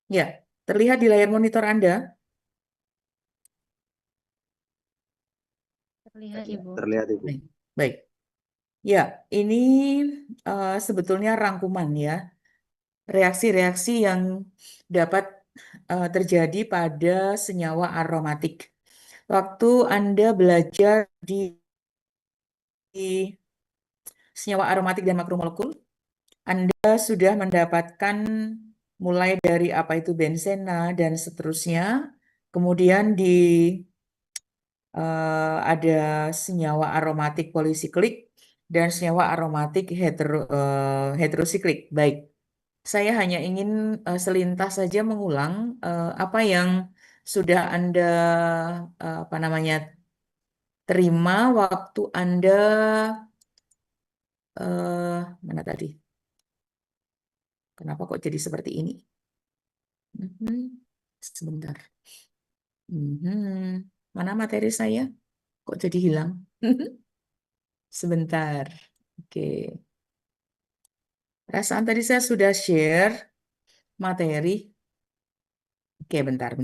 Ya, terlihat di layar monitor Anda. Terlihat, Ibu. Terlihat Ibu. Baik. Baik. Ya, ini sebetulnya rangkuman ya, reaksi-reaksi yang dapat terjadi pada senyawa aromatik. Waktu Anda belajar di senyawa aromatik dan makromolekul, Anda sudah mendapatkan mulai dari apa itu benzena dan seterusnya. Kemudian ada senyawa aromatik polisiklik dan senyawa aromatik heterosiklik. Baik, saya hanya ingin selintas saja mengulang apa yang sudah Anda apa namanya terima waktu Anda mana tadi? Kenapa kok jadi seperti ini? Mhm. Sebentar. Mhm. Mana materi saya? Kok jadi hilang? Sebentar. Oke. Perasaan tadi saya sudah share materi. Oke, bentar.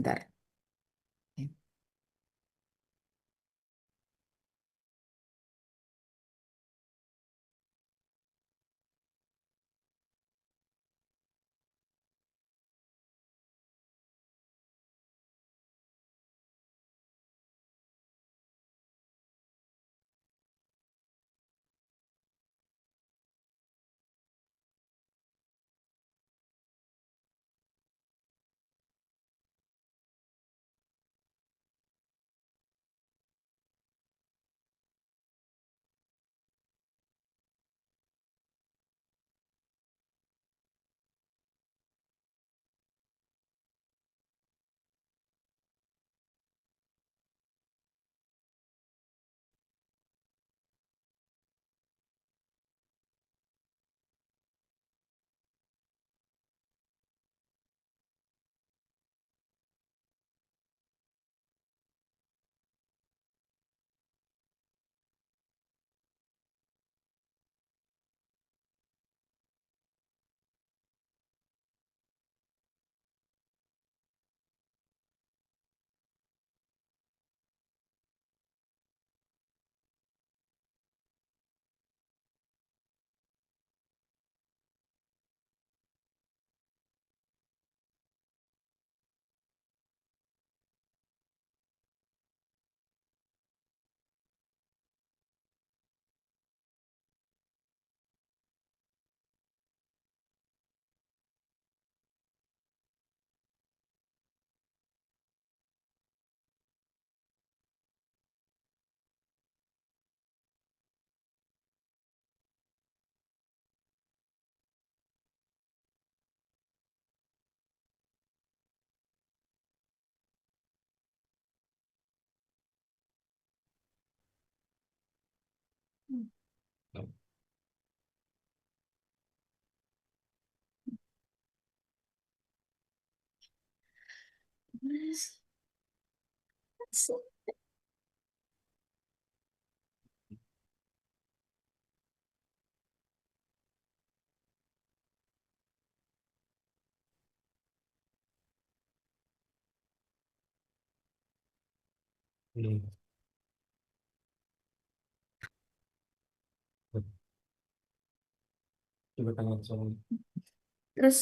Terus,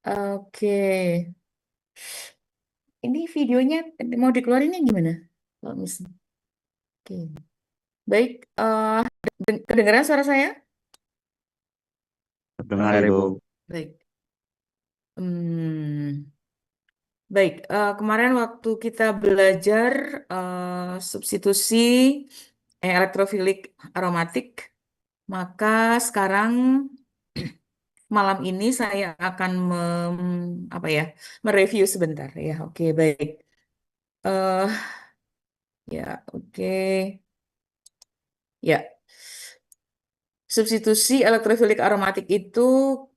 oke. Ini videonya mau dikeluarinnya gimana? Kalau misalnya, oke. Baik, kedengaran suara saya? Terdengar Ibu. Baik. Hmm, baik, kemarin waktu kita belajar substitusi elektrofilik aromatik, maka sekarang malam ini saya akan apa ya, mereview sebentar ya. Oke, baik. eh ya, oke. Ya, substitusi elektrofilik aromatik itu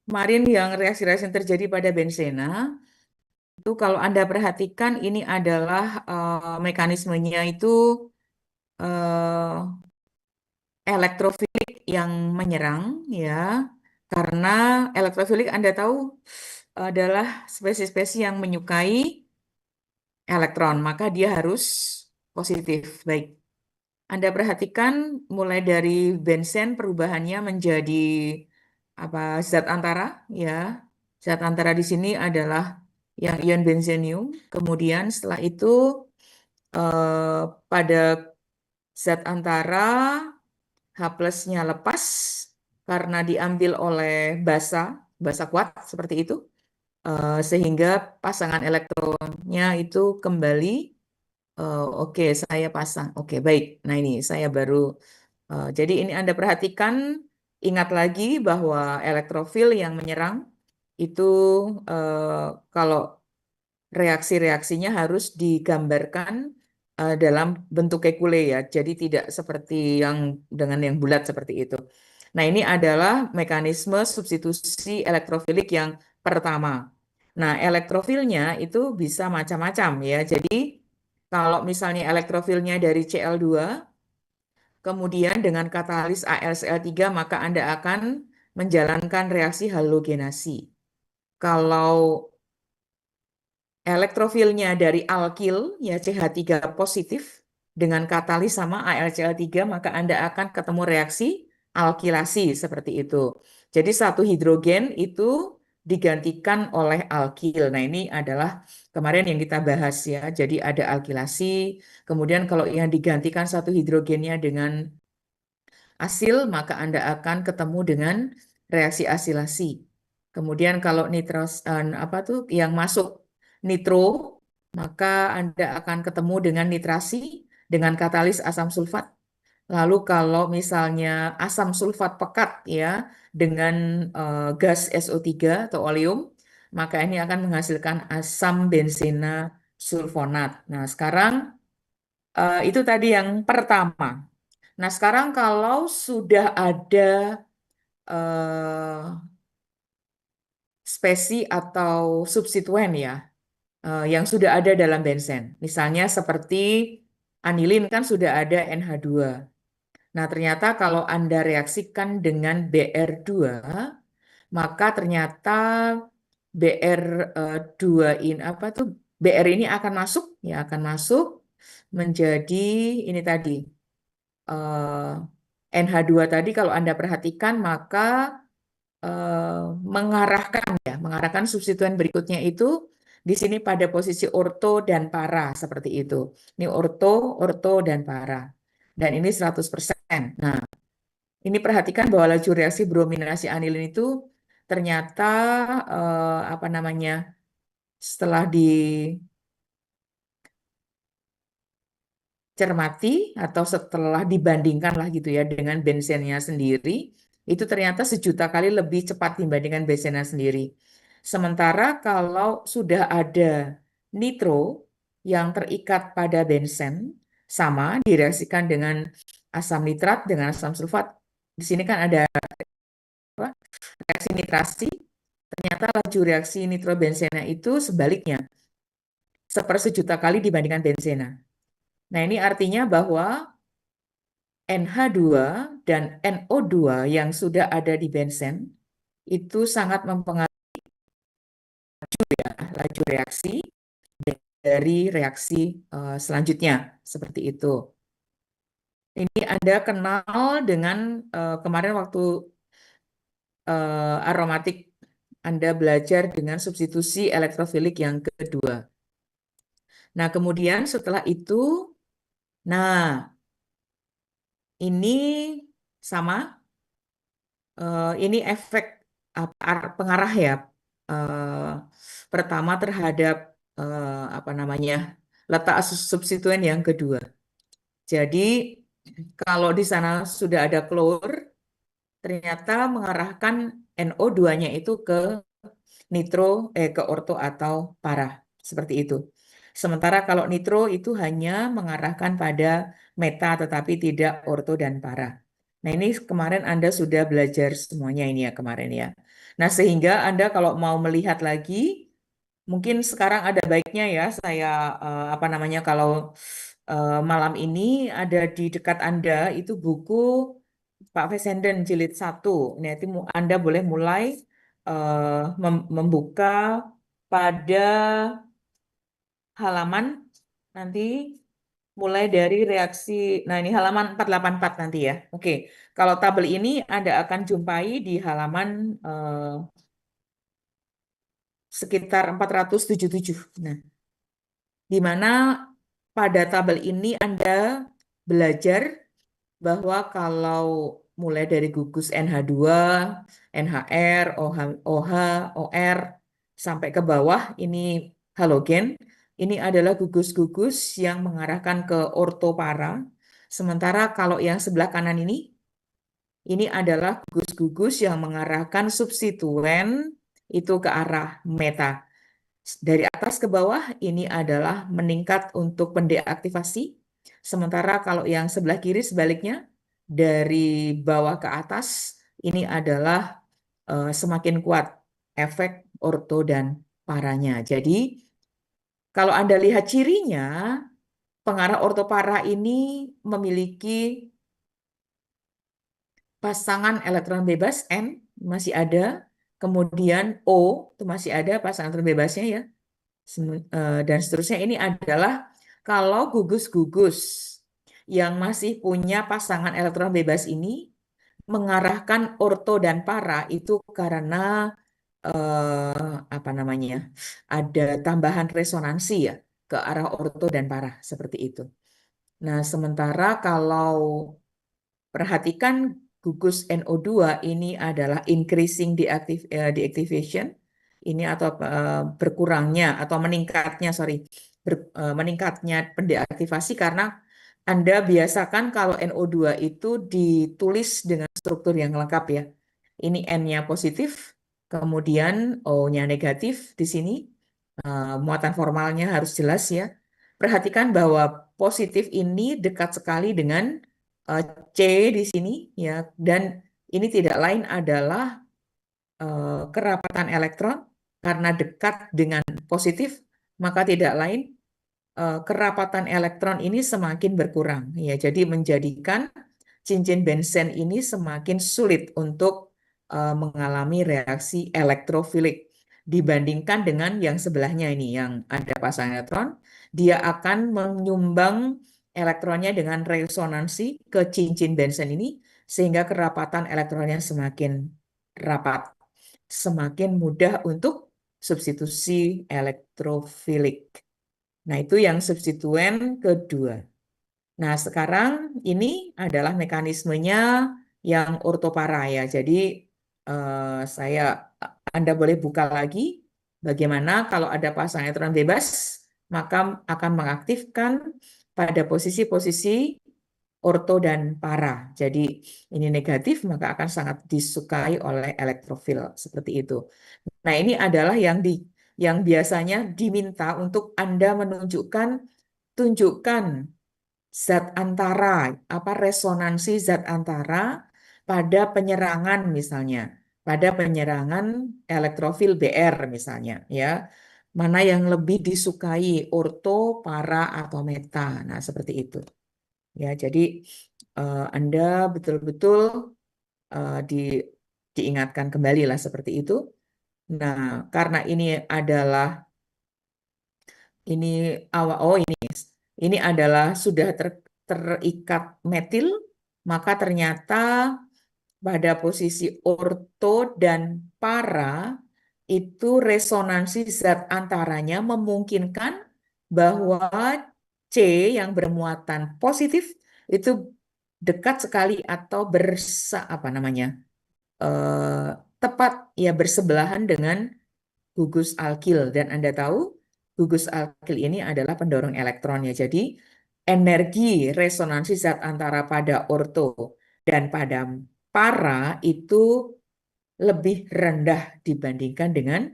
kemarin yang reaksi-reaksi yang terjadi pada benzena itu kalau Anda perhatikan ini adalah mekanismenya itu eh, elektrofilik yang menyerang ya karena elektrofilik Anda tahu adalah spesies-spesies yang menyukai elektron, maka dia harus positif. Baik, Anda perhatikan mulai dari benzen perubahannya menjadi apa zat antara, ya. Zat antara di sini adalah yang ion benzenium. Kemudian setelah itu pada zat antara H plusnya lepas karena diambil oleh basa, basa kuat seperti itu. Sehingga pasangan elektronnya itu kembali. Oke, saya pasang. Oke, baik. Nah, ini saya baru. Jadi ini Anda perhatikan, ingat lagi bahwa elektrofil yang menyerang itu kalau reaksi-reaksinya harus digambarkan dalam bentuk kekule ya. Jadi tidak seperti yang dengan yang bulat seperti itu. Nah, ini adalah mekanisme substitusi elektrofilik yang pertama. Nah, elektrofilnya itu bisa macam-macam ya. Jadi kalau misalnya elektrofilnya dari Cl2, kemudian dengan katalis AlCl3, maka Anda akan menjalankan reaksi halogenasi. Kalau elektrofilnya dari alkil, ya CH3 positif, dengan katalis sama AlCl3, maka Anda akan ketemu reaksi alkilasi seperti itu. Jadi satu hidrogen itu digantikan oleh alkil. Nah, ini adalah kemarin yang kita bahas ya. Jadi ada alkilasi, kemudian kalau yang digantikan satu hidrogennya dengan asil, maka Anda akan ketemu dengan reaksi asilasi. Kemudian kalau apa tuh yang masuk nitro, maka Anda akan ketemu dengan nitrasi dengan katalis asam sulfat. Lalu kalau misalnya asam sulfat pekat ya dengan gas SO3 atau oleum, maka ini akan menghasilkan asam benzena sulfonat. Nah, sekarang itu tadi yang pertama. Nah, sekarang kalau sudah ada eh, spesi atau substituen ya, yang sudah ada dalam benzen. Misalnya seperti anilin kan sudah ada NH2. Nah, ternyata kalau Anda reaksikan dengan Br2, maka ternyata Br2 ini apa tuh? Br ini akan masuk ya, akan masuk menjadi ini tadi NH2 tadi kalau Anda perhatikan maka mengarahkan substituen berikutnya itu di sini pada posisi orto dan para seperti itu. Ini orto, orto dan para. Dan ini 100%. Nah, ini perhatikan bahwa laju reaksi brominasi anilin itu ternyata apa namanya? Setelah cermati atau setelah dibandingkan lah gitu ya dengan benzennya sendiri, itu ternyata sejuta kali lebih cepat dibandingkan benzennya sendiri. Sementara kalau sudah ada nitro yang terikat pada benzen, sama direaksikan dengan asam nitrat dengan asam sulfat. Di sini kan ada apa, reaksi nitrasi, ternyata laju reaksi nitrobenzena itu sebaliknya, sepersejuta kali dibandingkan benzena. Nah, ini artinya bahwa NH2 dan NO2 yang sudah ada di benzen itu sangat mempengaruhi laju reaksi dari reaksi selanjutnya seperti itu. Ini Anda kenal dengan kemarin waktu aromatik Anda belajar dengan substitusi elektrofilik yang kedua. Nah, kemudian setelah itu, nah ini sama. Ini efek pengarah ya. Eh, Pertama terhadap apa namanya letak substituen yang kedua. Jadi kalau di sana sudah ada klor, ternyata mengarahkan NO2-nya itu ke nitro, ke orto atau para seperti itu. Sementara kalau nitro itu hanya mengarahkan pada meta tetapi tidak orto dan para. Nah, ini kemarin Anda sudah belajar semuanya ini ya kemarin ya. Nah, sehingga Anda kalau mau melihat lagi, mungkin sekarang ada baiknya ya saya apa namanya kalau malam ini ada di dekat Anda itu buku Pak Fessenden jilid 1. Nah, itu Anda boleh mulai membuka pada halaman nanti mulai dari reaksi, nah ini halaman 484 nanti ya. Oke, kalau tabel ini Anda akan jumpai di halaman sekitar 477. Nah, di mana pada tabel ini Anda belajar bahwa kalau mulai dari gugus NH2, NHR, OH, OR, sampai ke bawah ini halogen, ini adalah gugus-gugus yang mengarahkan ke ortopara. Sementara kalau yang sebelah kanan ini adalah gugus-gugus yang mengarahkan substituen itu ke arah meta. Dari atas ke bawah ini adalah meningkat untuk pendeaktivasi. Sementara kalau yang sebelah kiri sebaliknya, dari bawah ke atas ini adalah semakin kuat efek orto dan paranya. Jadi kalau Anda lihat cirinya, pengarah ortopara ini memiliki pasangan elektron bebas N masih ada, kemudian O itu masih ada pasangan elektron bebasnya ya. Dan seterusnya ini adalah kalau gugus-gugus yang masih punya pasangan elektron bebas ini mengarahkan orto dan para itu karena apa namanya, ada tambahan resonansi ya ke arah orto dan para seperti itu. Nah, sementara kalau perhatikan gugus NO2 ini adalah increasing deactivation ini atau berkurangnya atau meningkatnya meningkatnya pendeaktivasi karena Anda biasakan kalau NO2 itu ditulis dengan struktur yang lengkap ya. Ini N-nya positif, kemudian O-nya negatif di sini. Muatan formalnya harus jelas ya. Perhatikan bahwa positif ini dekat sekali dengan eh, C di sini ya, dan ini tidak lain adalah kerapatan elektron karena dekat dengan positif, maka tidak lain kerapatan elektron ini semakin berkurang ya. Jadi menjadikan cincin benzen ini semakin sulit untuk mengalami reaksi elektrofilik dibandingkan dengan yang sebelahnya ini yang ada pasang elektron, dia akan menyumbang elektronnya dengan resonansi ke cincin benzen ini sehingga kerapatan elektronnya semakin rapat, semakin mudah untuk substitusi elektrofilik. Nah, itu yang substituen kedua. Nah, sekarang ini adalah mekanismenya yang ortopara ya. Jadi Anda boleh buka lagi bagaimana kalau ada pasang elektron bebas, maka akan mengaktifkan pada posisi-posisi orto dan para. Jadi ini negatif, maka akan sangat disukai oleh elektrofil seperti itu. Nah, ini adalah yang biasanya diminta untuk Anda tunjukkan zat antara, apa resonansi zat antara pada penyerangan misalnya, pada penyerangan elektrofil BR misalnya, ya. Mana yang lebih disukai, orto, para, atau meta. Nah, seperti itu. Ya, jadi Anda betul-betul di, diingatkan kembali lah seperti itu. Nah, karena ini awal, oh ini adalah sudah terikat metil, maka ternyata pada posisi orto dan para itu resonansi zat antaranya memungkinkan bahwa C yang bermuatan positif itu dekat sekali atau apa namanya eh, tepat ya bersebelahan dengan gugus alkil dan Anda tahu gugus alkil ini adalah pendorong elektron ya. Jadi energi resonansi zat antara pada orto dan pada para itu lebih rendah dibandingkan dengan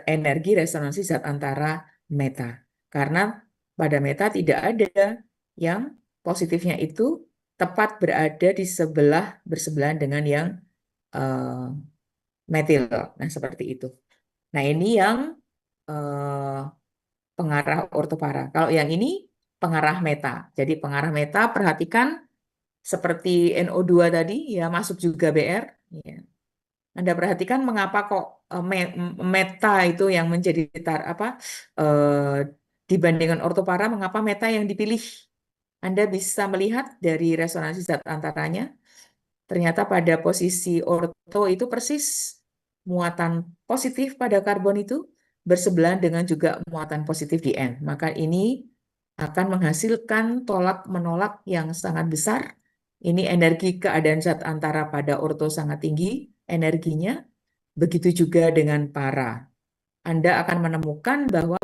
energi resonansi zat antara meta. Karena pada meta tidak ada yang positifnya itu tepat berada di bersebelahan dengan yang eh, metil. Nah, seperti itu. Nah, ini yang eh, pengarah ortopara. Kalau yang ini pengarah meta. Jadi pengarah meta perhatikan seperti NO2 tadi ya masuk juga BR. Ya. Anda perhatikan mengapa kok meta itu yang menjadi eh, dibandingkan ortopara, mengapa meta yang dipilih? Anda bisa melihat dari resonansi zat antaranya, ternyata pada posisi orto itu persis muatan positif pada karbon itu bersebelahan dengan juga muatan positif di N. Maka ini akan menghasilkan tolak-menolak yang sangat besar. Ini energi keadaan zat antara pada orto sangat tinggi energinya, begitu juga dengan para. Anda akan menemukan bahwa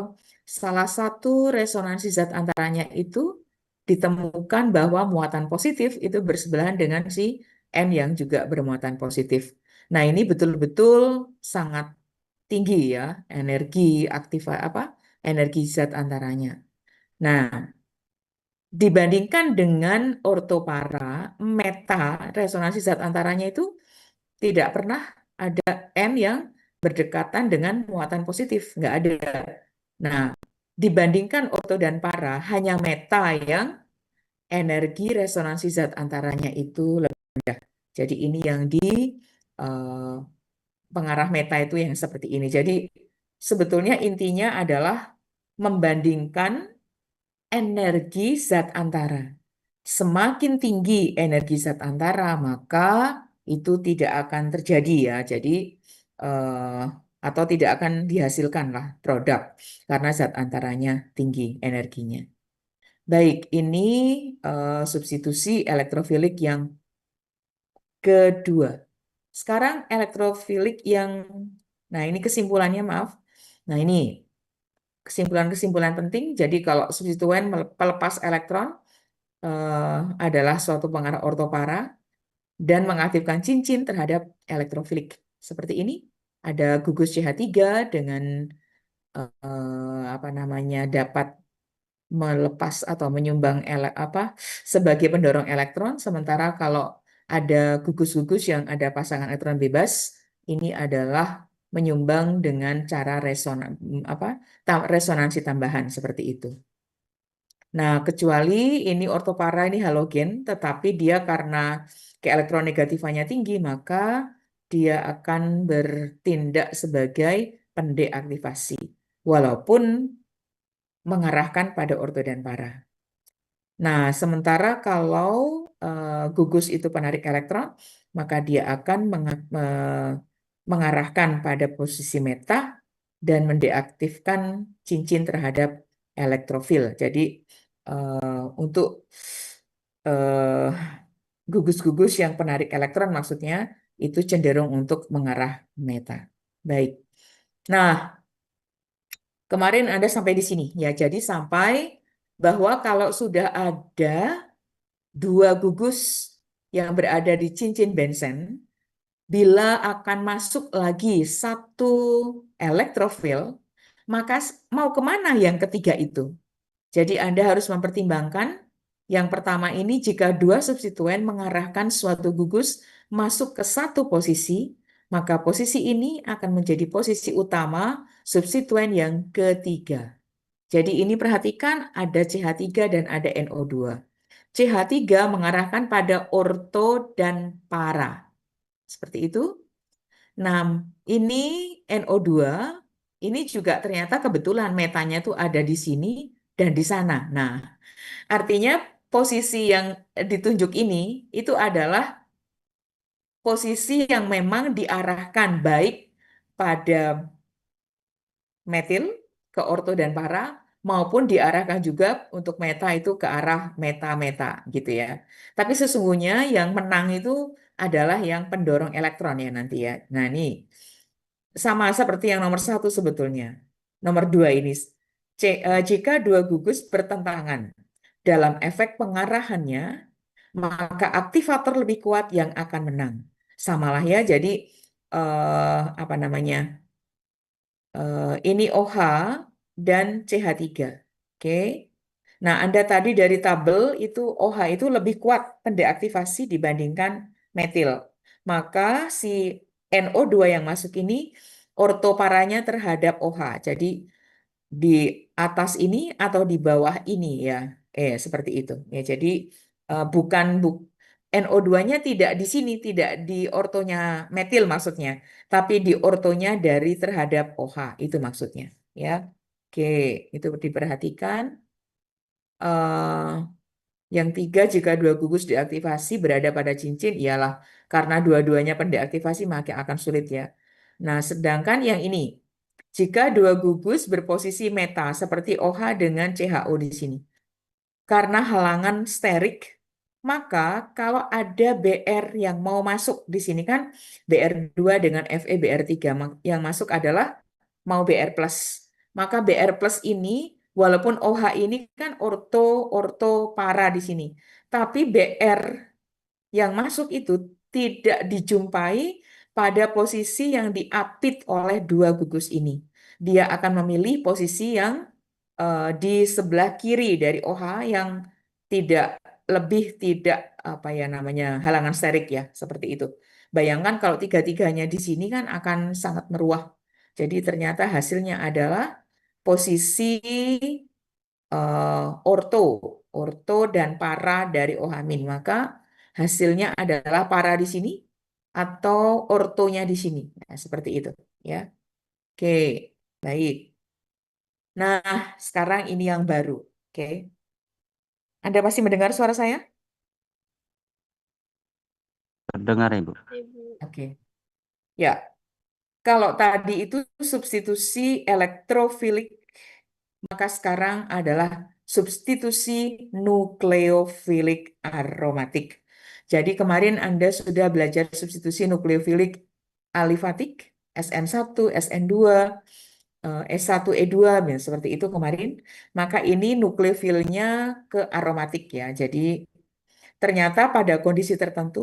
salah satu resonansi zat antaranya itu ditemukan bahwa muatan positif itu bersebelahan dengan si N yang juga bermuatan positif. Nah, ini betul-betul sangat tinggi ya energi aktif energi zat antaranya. Nah, dibandingkan dengan ortopara, meta resonansi zat antaranya itu tidak pernah ada N yang berdekatan dengan muatan positif, nggak ada. Nah, dibandingkan orto dan para, hanya meta yang energi resonansi zat antaranya itu lebih rendah. Jadi ini yang di eh, pengarah meta itu yang seperti ini. Jadi sebetulnya intinya adalah membandingkan energi zat antara. Semakin tinggi energi zat antara, maka itu tidak akan terjadi ya. Jadi eh, atau tidak akan dihasilkan lah produk karena zat antaranya tinggi energinya. Baik, ini substitusi elektrofilik yang kedua. Sekarang elektrofilik yang, nah ini kesimpulannya maaf. Nah ini kesimpulan-kesimpulan penting. Jadi kalau substituen pelepas elektron adalah suatu pengarah ortopara dan mengaktifkan cincin terhadap elektrofilik. Seperti ini, ada gugus CH3 dengan apa namanya dapat melepas atau menyumbang sebagai pendorong elektron, sementara kalau ada gugus-gugus yang ada pasangan elektron bebas, ini adalah menyumbang dengan cara resonansi tambahan seperti itu. Nah, kecuali ini ortopara ini halogen, tetapi dia karena keelektronegatifannya tinggi, maka dia akan bertindak sebagai pendeaktivasi, walaupun mengarahkan pada orto dan para. Nah, sementara kalau gugus itu penarik elektron, maka dia akan mengarahkan pada posisi meta dan mendeaktifkan cincin terhadap elektrofil. Jadi untuk eh, gugus-gugus yang penarik elektron maksudnya itu cenderung untuk mengarah meta. Baik. Nah, kemarin Anda sampai di sini ya. Jadi sampai bahwa kalau sudah ada dua gugus yang berada di cincin bensen, bila akan masuk lagi satu elektrofil, maka mau kemana yang ketiga itu? Jadi Anda harus mempertimbangkan yang pertama ini jika dua substituen mengarahkan suatu gugus masuk ke satu posisi, maka posisi ini akan menjadi posisi utama substituen yang ketiga. Jadi ini perhatikan ada CH3 dan ada NO2. CH3 mengarahkan pada orto dan para. Seperti itu. Nah, ini NO2, ini juga ternyata kebetulan metanya tuh ada di sini dan di sana. Nah, artinya posisi yang ditunjuk ini itu adalah posisi yang memang diarahkan baik pada metil ke orto dan para maupun diarahkan juga untuk meta itu ke arah meta-meta gitu ya. Tapi sesungguhnya yang menang itu adalah yang pendorong elektron ya nanti ya. Nah ini sama seperti yang nomor satu sebetulnya. Nomor dua ini, jika dua gugus bertentangan dalam efek pengarahannya, maka aktivator lebih kuat yang akan menang. Samalah ya, jadi apa namanya? Ini OH dan CH3. Oke. Nah, Anda tadi dari tabel itu OH itu lebih kuat pendeaktivasi dibandingkan metil. Maka si NO2 yang masuk ini ortoparanya terhadap OH. Jadi di atas ini atau di bawah ini ya. Seperti itu. Ya, jadi bukan NO2-nya tidak di sini, tidak di ortonya metil maksudnya, tapi di ortonya dari terhadap OH, itu maksudnya. Ya, oke, itu diperhatikan. Eh, yang tiga, jika dua gugus diaktifasi berada pada cincin, ialah karena dua-duanya pendeaktivasi maka akan sulit ya. Nah, sedangkan yang ini, jika dua gugus berposisi meta seperti OH dengan CHO di sini, karena halangan sterik, maka kalau ada BR yang mau masuk di sini kan BR2 dengan Fe Br3 yang masuk adalah mau BR plus. Maka BR plus ini walaupun OH ini kan orto orto para di sini, tapi BR yang masuk itu tidak dijumpai pada posisi yang diapit oleh dua gugus ini. Dia akan memilih posisi yang di sebelah kiri dari OH yang tidak lebih tidak apa ya namanya halangan sterik ya seperti itu. Bayangkan kalau tiga-tiganya di sini kan akan sangat meruah. Jadi ternyata hasilnya adalah posisi orto, orto dan para dari OH min. Maka hasilnya adalah para di sini atau ortonya di sini. Nah, seperti itu ya. Oke, baik. Nah, sekarang ini yang baru. Oke. Anda masih mendengar suara saya? Terdengar, Ibu. Oke. Ya, kalau tadi itu substitusi elektrofilik, maka sekarang adalah substitusi nukleofilik aromatik. Jadi kemarin Anda sudah belajar substitusi nukleofilik alifatik, SN1, SN2, S1E2, seperti itu kemarin. Maka ini nukleofilnya ke aromatik ya. Jadi ternyata pada kondisi tertentu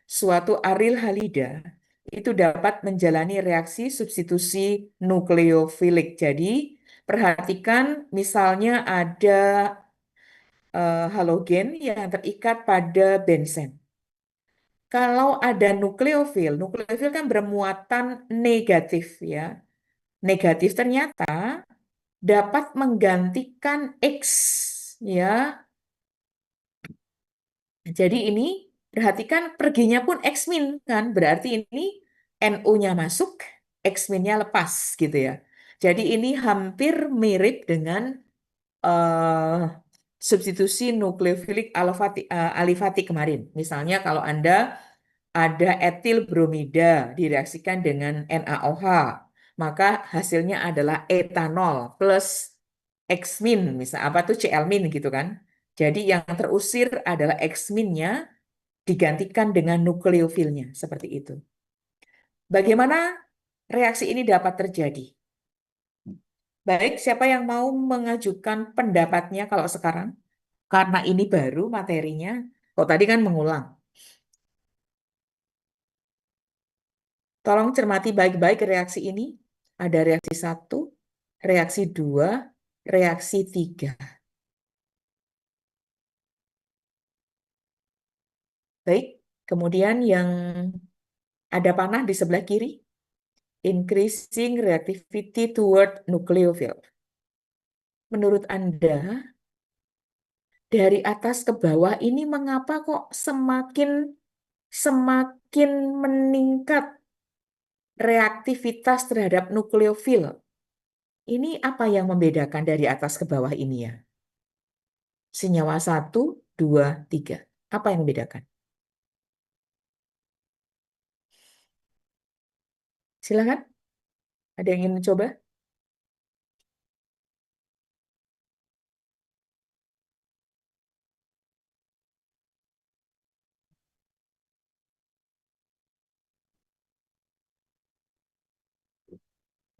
suatu aril halida itu dapat menjalani reaksi substitusi nukleofilik. Jadi, perhatikan misalnya ada halogen yang terikat pada benzen. Kalau ada nukleofil, nukleofil kan bermuatan negatif ya. Negatif ternyata dapat menggantikan X ya. Jadi ini perhatikan perginya pun X-min kan. Berarti ini NO-nya masuk, X-minnya lepas gitu ya. Jadi ini hampir mirip dengan eh, substitusi nukleofilik alifatik kemarin. Misalnya kalau Anda ada etil bromida direaksikan dengan NaOH, maka hasilnya adalah etanol plus X-min, misal apa tuh Cl-min gitu kan. Jadi yang terusir adalah X-minnya digantikan dengan nukleofilnya, seperti itu. Bagaimana reaksi ini dapat terjadi? Baik, siapa yang mau mengajukan pendapatnya kalau sekarang? Karena ini baru materinya, kok tadi kan mengulang. Tolong cermati baik-baik reaksi ini. Ada reaksi satu, reaksi dua, reaksi tiga. Baik, kemudian yang ada panah di sebelah kiri, increasing reactivity toward nucleophile. Menurut Anda, dari atas ke bawah ini mengapa kok semakin semakin meningkat reaktivitas terhadap nukleofil? Ini apa yang membedakan dari atas ke bawah ini ya? Senyawa satu, dua, tiga. Apa yang membedakan? Silakan. Ada yang ingin mencoba?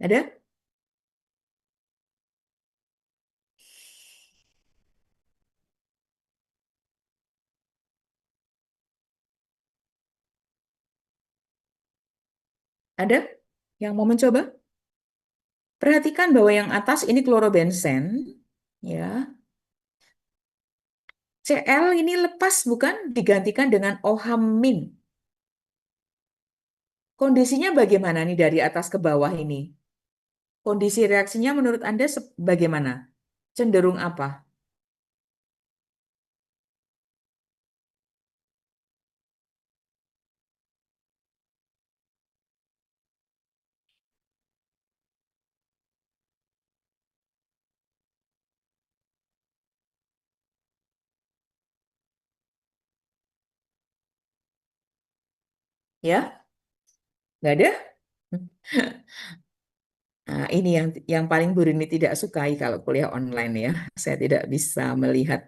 Ada? Ada yang mau mencoba? Perhatikan bahwa yang atas ini klorobenzen, ya. Cl ini lepas bukan digantikan dengan OH-min. Kondisinya bagaimana nih dari atas ke bawah ini? Kondisi reaksinya menurut Anda bagaimana? Cenderung apa? Ya, nggak ada? Nah, ini yang paling Bu Rini tidak sukai kalau kuliah online ya. Saya tidak bisa melihat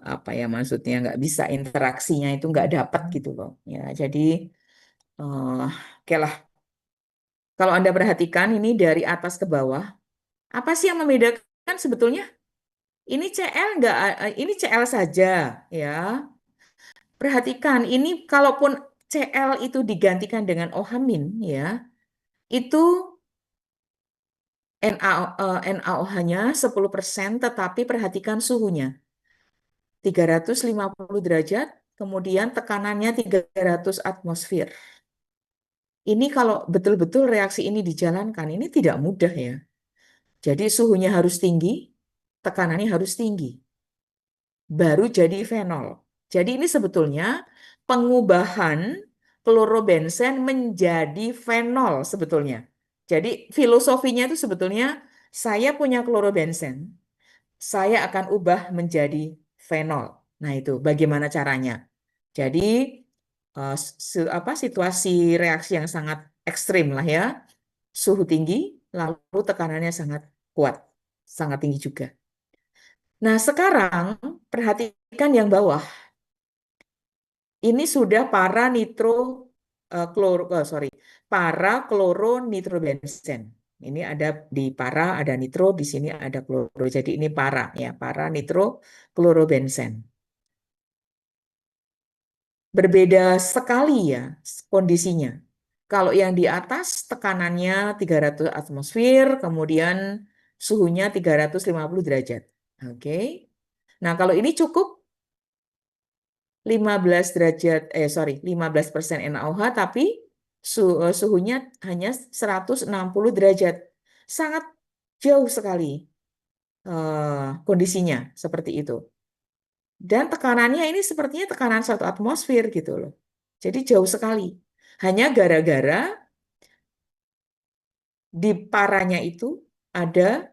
apa ya maksudnya, nggak bisa interaksinya itu nggak dapat gitu loh. Ya, jadi oke lah. Kalau Anda perhatikan ini dari atas ke bawah, apa sih yang membedakan sebetulnya? Ini CL nggak, ini CL saja ya. Perhatikan ini kalaupun CL itu digantikan dengan OH-, ya, itu NaOH-nya 10%, tetapi perhatikan suhunya. 350 derajat, kemudian tekanannya 300 atmosfer. Ini kalau betul-betul reaksi ini dijalankan, ini tidak mudah ya. Jadi suhunya harus tinggi, tekanannya harus tinggi, baru jadi fenol. Jadi ini sebetulnya pengubahan klorobenzen menjadi fenol sebetulnya. Jadi filosofinya itu sebetulnya saya punya klorobenzen, saya akan ubah menjadi fenol. Nah, itu bagaimana caranya? Jadi apa situasi reaksi yang sangat ekstrim lah ya. Suhu tinggi, lalu tekanannya sangat kuat, sangat tinggi juga. Nah, sekarang perhatikan yang bawah. Ini sudah para nitro sorry, para kloronitrobenzen. Ini ada di para ada nitro, di sini ada kloro. Jadi ini para ya, para nitro klorobenzen. Berbeda sekali ya kondisinya. Kalau yang di atas tekanannya 300 atmosfer, kemudian suhunya 350 derajat. Oke. Nah, kalau ini cukup 15 derajat, 15% NaOH, tapi suhunya hanya 160 derajat. Sangat jauh sekali kondisinya seperti itu. Dan tekanannya ini sepertinya tekanan 1 atmosfer gitu loh. Jadi jauh sekali. Hanya gara-gara di paranya itu ada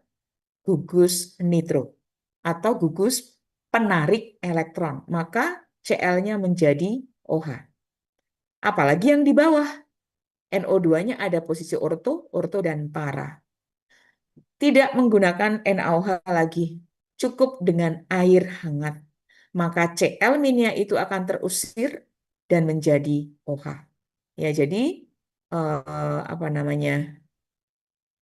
gugus nitro atau gugus penarik elektron. Maka Cl-nya menjadi OH. Apalagi yang di bawah, NO2-nya ada posisi orto, orto dan para. Tidak menggunakan NaOH lagi, cukup dengan air hangat. Maka Cl-nya itu akan terusir dan menjadi OH. Ya, jadi apa namanya,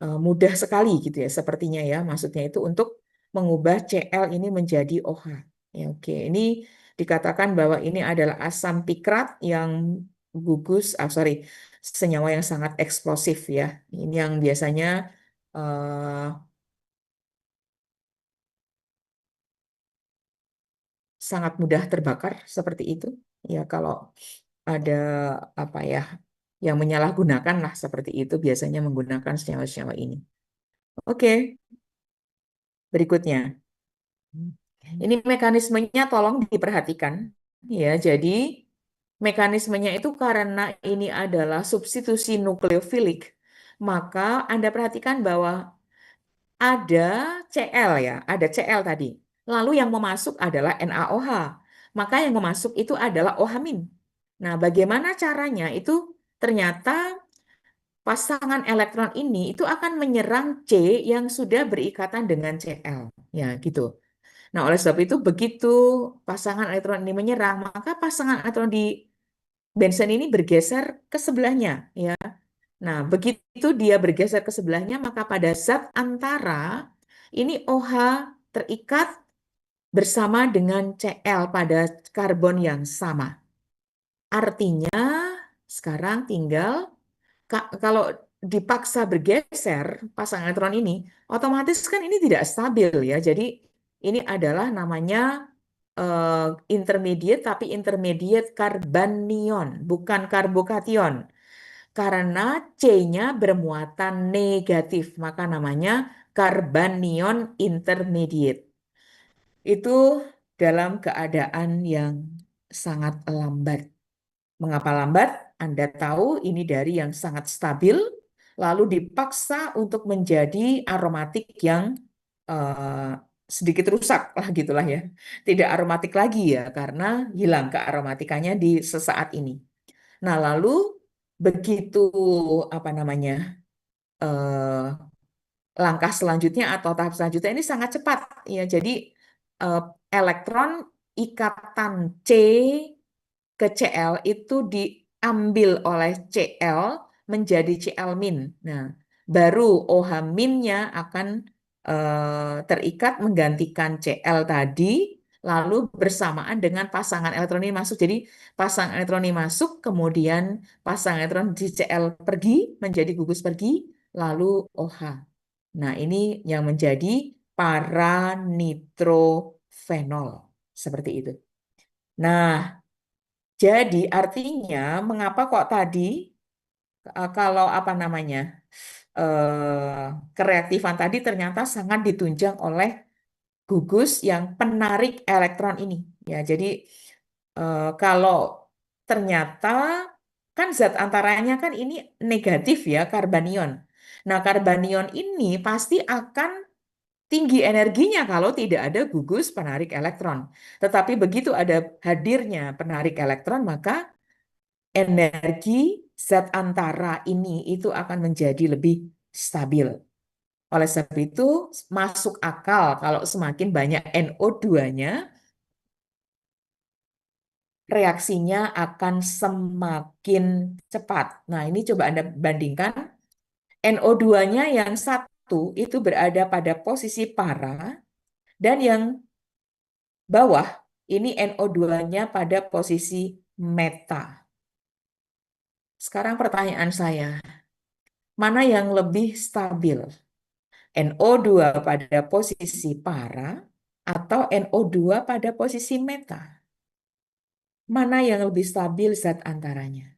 mudah sekali gitu ya, sepertinya ya, maksudnya itu untuk mengubah Cl ini menjadi OH. Ya, oke, ini dikatakan bahwa ini adalah asam pikrat yang gugus, senyawa yang sangat eksplosif ya. Ini yang biasanya eh, sangat mudah terbakar seperti itu. Ya, kalau ada apa ya yang menyalahgunakan lah seperti itu, biasanya menggunakan senyawa-senyawa ini. Oke, berikutnya. Ini mekanismenya tolong diperhatikan ya. Jadi mekanismenya itu karena ini adalah substitusi nukleofilik, maka Anda perhatikan bahwa ada Cl ya, ada Cl tadi. Lalu yang memasuk adalah NaOH. Maka yang memasuk itu adalah OH-. Nah, bagaimana caranya? Itu ternyata pasangan elektron ini itu akan menyerang C yang sudah berikatan dengan Cl. Ya, gitu. Nah, oleh sebab itu begitu pasangan elektron ini menyerang, maka pasangan elektron di benzen ini bergeser ke sebelahnya, ya. Nah, begitu dia bergeser ke sebelahnya, maka pada zat antara ini OH terikat bersama dengan Cl pada karbon yang sama. Artinya sekarang tinggal kalau dipaksa bergeser pasangan elektron ini, otomatis kan ini tidak stabil ya. Jadi ini adalah namanya intermediate, tapi intermediate karbanion, bukan karbokation. Karena C-nya bermuatan negatif, maka namanya karbanion intermediate. Itu dalam keadaan yang sangat lambat. Mengapa lambat? Anda tahu ini dari yang sangat stabil, lalu dipaksa untuk menjadi aromatik yang eh, sedikit rusak lah gitulah ya. Tidak aromatik lagi ya, karena hilang kearomatikannya di sesaat ini. Nah, lalu begitu apa namanya eh, langkah selanjutnya atau tahap selanjutnya ini sangat cepat ya. Jadi eh, elektron ikatan C ke Cl itu diambil oleh Cl menjadi Cl min. Nah, baru OH minnya akan terikat menggantikan Cl tadi, lalu bersamaan dengan pasangan elektron ini masuk. Jadi pasangan elektron ini masuk, kemudian pasangan elektron di Cl pergi menjadi gugus pergi, lalu OH. Nah, ini yang menjadi para-nitrofenol. Seperti itu. Nah, jadi artinya mengapa kok tadi kalau apa namanya kereaktifan tadi ternyata sangat ditunjang oleh gugus yang penarik elektron ini. Ya, jadi kalau ternyata kan zat antaranya kan ini negatif ya karbanion. Nah, karbanion ini pasti akan tinggi energinya kalau tidak ada gugus penarik elektron. Tetapi begitu ada hadirnya penarik elektron, maka energi zat antara ini itu akan menjadi lebih stabil. Oleh sebab itu, masuk akal kalau semakin banyak NO2-nya, reaksinya akan semakin cepat. Nah, ini coba Anda bandingkan. NO2-nya yang satu itu berada pada posisi para, dan yang bawah ini NO2-nya pada posisi meta. Sekarang pertanyaan saya, mana yang lebih stabil? NO2 pada posisi para atau NO2 pada posisi meta? Mana yang lebih stabil zat antaranya?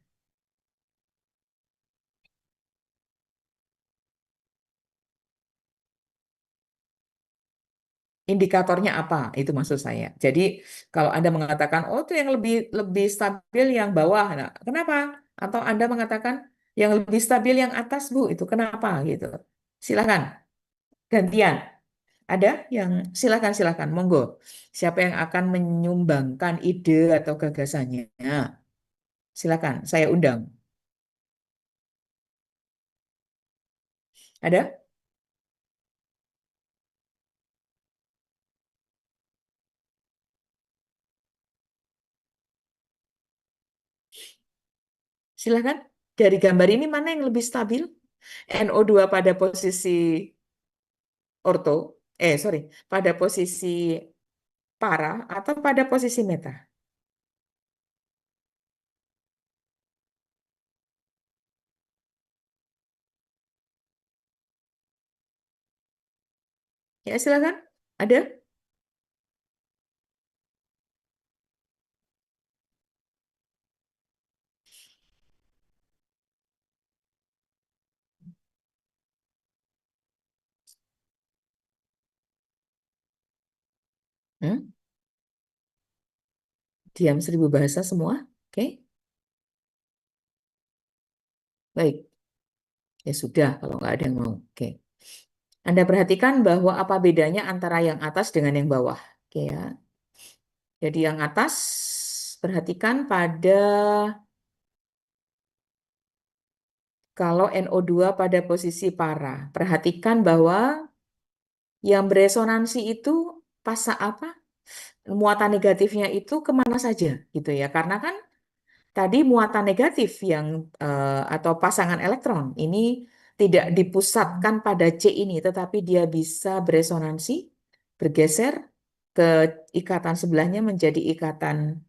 Indikatornya apa? Itu maksud saya. Jadi kalau Anda mengatakan, oh itu yang lebih lebih stabil yang bawah, nah, kenapa? Atau Anda mengatakan yang lebih stabil yang atas, Bu, itu kenapa gitu? Silakan, gantian. Ada yang silakan, monggo. Siapa yang akan menyumbangkan ide atau gagasannya? Silakan, saya undang. Ada? Silakan. Dari gambar ini mana yang lebih stabil? NO2 pada posisi orto, sorry, pada posisi para atau pada posisi meta? Ya, silakan. Ada? Hmm? Diam 1000 bahasa semua? Oke, baik. Ya sudah, kalau nggak ada yang mau. Oke. Anda perhatikan bahwa apa bedanya antara yang atas dengan yang bawah. Oke ya. Jadi yang atas, perhatikan pada kalau NO2 pada posisi para. Perhatikan bahwa yang beresonansi itu pas apa? Muatan negatifnya itu kemana saja gitu ya. Karena kan tadi muatan negatif yang atau pasangan elektron ini tidak dipusatkan pada C ini, tetapi dia bisa beresonansi, bergeser ke ikatan sebelahnya menjadi ikatan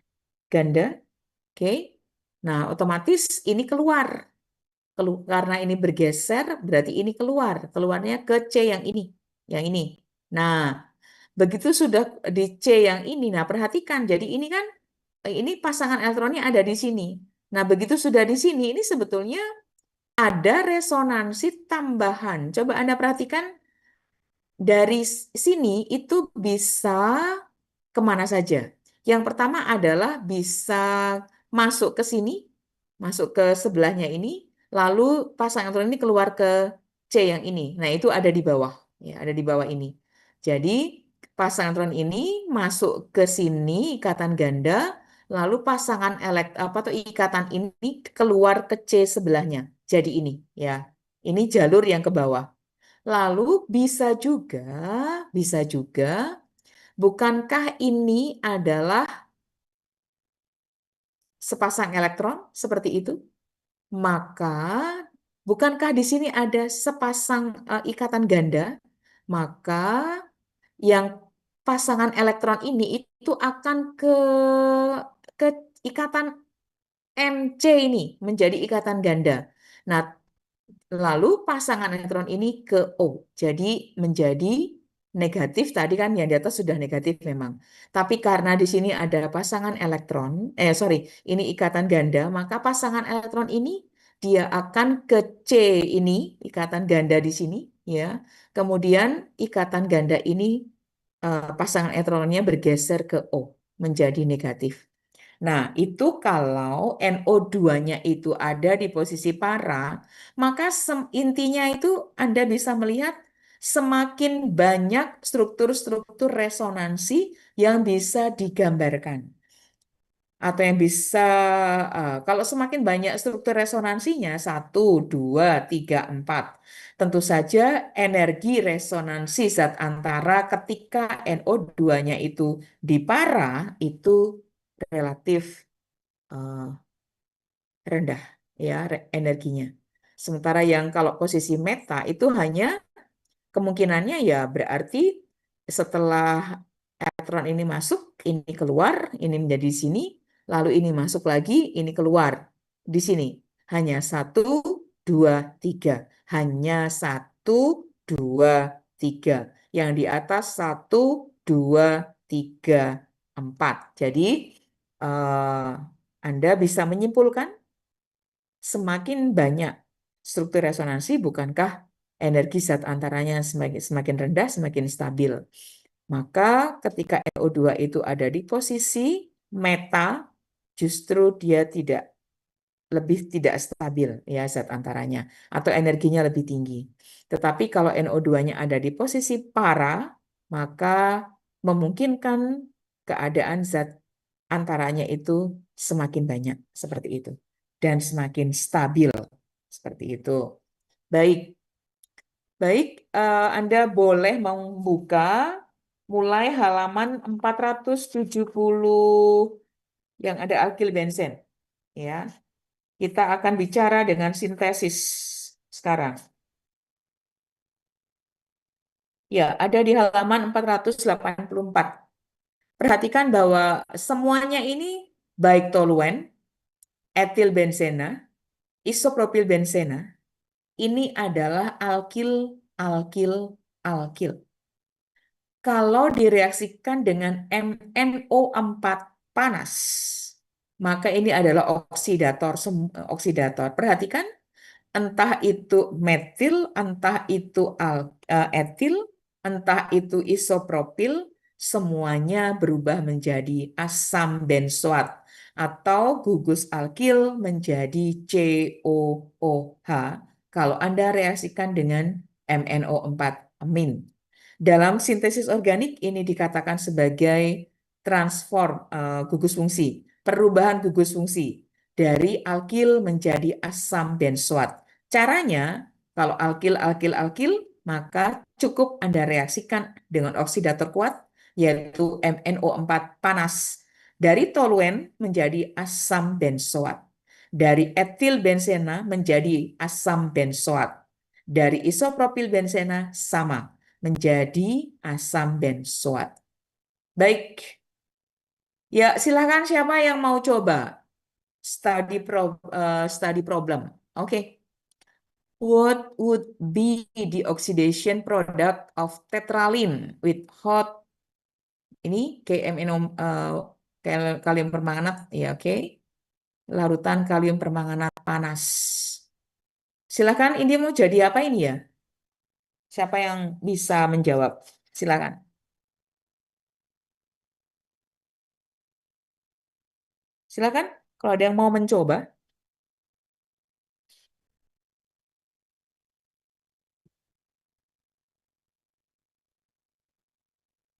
ganda. Oke. Nah, otomatis ini keluar. Karena ini bergeser, berarti ini keluar. Keluarnya ke C yang ini. Yang ini. Nah, begitu sudah di C yang ini, nah perhatikan, jadi ini kan ini pasangan elektronnya ada di sini. Nah, begitu sudah di sini, ini sebetulnya ada resonansi tambahan. Coba Anda perhatikan dari sini itu bisa kemana saja. Yang pertama adalah bisa masuk ke sini, masuk ke sebelahnya ini, lalu pasangan elektron ini keluar ke C yang ini. Nah, itu ada di bawah, ya, ada di bawah ini. Jadi pasangan elektron ini masuk ke sini ikatan ganda, Lalu pasangan apa tuh ikatan ini keluar ke C sebelahnya. Jadi ini ya. Ini jalur yang ke bawah. Lalu bisa juga, bukankah ini adalah sepasang elektron seperti itu? Maka bukankah di sini ada sepasang ikatan ganda? Maka yang pasangan elektron ini itu akan ke ikatan MC ini menjadi ikatan ganda. Nah, lalu pasangan elektron ini ke O. Jadi menjadi negatif tadi kan yang di atas sudah negatif memang. Tapi karena di sini ada pasangan elektron, sorry, ini ikatan ganda, maka pasangan elektron ini dia akan ke C ini, ikatan ganda di sini, ya. Kemudian ikatan ganda ini pasangan elektronnya bergeser ke O menjadi negatif. Nah, itu kalau NO2-nya itu ada di posisi para, maka intinya itu Anda bisa melihat semakin banyak struktur-struktur resonansi yang bisa digambarkan. Atau yang bisa, kalau semakin banyak struktur resonansinya, 1, 2, 3, 4, tentu saja energi resonansi zat antara ketika NO2-nya itu di para, itu relatif eh, rendah ya energinya. Sementara yang kalau posisi meta itu hanya kemungkinannya ya berarti setelah elektron ini masuk, ini keluar, ini menjadi sini, lalu ini masuk lagi, ini keluar di sini. Hanya 1, 2, 3. Hanya 1, 2, 3. Yang di atas 1, 2, 3, 4. Jadi eh, Anda bisa menyimpulkan semakin banyak struktur resonansi, bukankah energi zat antaranya semakin rendah, semakin stabil. Maka ketika NO2 itu ada di posisi meta, justru dia lebih tidak stabil ya zat antaranya atau energinya lebih tinggi. Tetapi kalau NO2-nya ada di posisi para, maka memungkinkan keadaan zat antaranya itu semakin banyak seperti itu dan semakin stabil seperti itu. Baik, baik, Anda boleh membuka mulai halaman 470 yang ada alkil benzen. Ya, kita akan bicara dengan sintesis sekarang. Ya, ada di halaman 484. Perhatikan bahwa semuanya ini baik toluen, etil benzena, isopropil benzena, ini adalah alkil, alkil, alkil. Kalau direaksikan dengan MnO4 panas, maka ini adalah oksidator. Oksidator. Perhatikan, entah itu metil, entah itu etil, entah itu isopropil, semuanya berubah menjadi asam benzoat atau gugus alkil menjadi COOH kalau Anda reaksikan dengan MnO4 amin. Dalam sintesis organik ini dikatakan sebagai transform gugus fungsi, perubahan gugus fungsi dari alkil menjadi asam benzoat. Caranya, kalau alkil, alkil, alkil, maka cukup Anda reaksikan dengan oksidator kuat, yaitu MnO4 panas. Dari toluen menjadi asam benzoat. Dari etil benzena menjadi asam benzoat. Dari isopropil benzena sama, menjadi asam benzoat. Baik, ya silakan siapa yang mau coba study problem. Oke. What would be the oxidation product of tetraline with hot ini KMNO kalium permanganat ya oke. Larutan kalium permanganat panas. Silakan ini mau jadi apa ini ya? Siapa yang bisa menjawab? Silakan. Silakan kalau ada yang mau mencoba.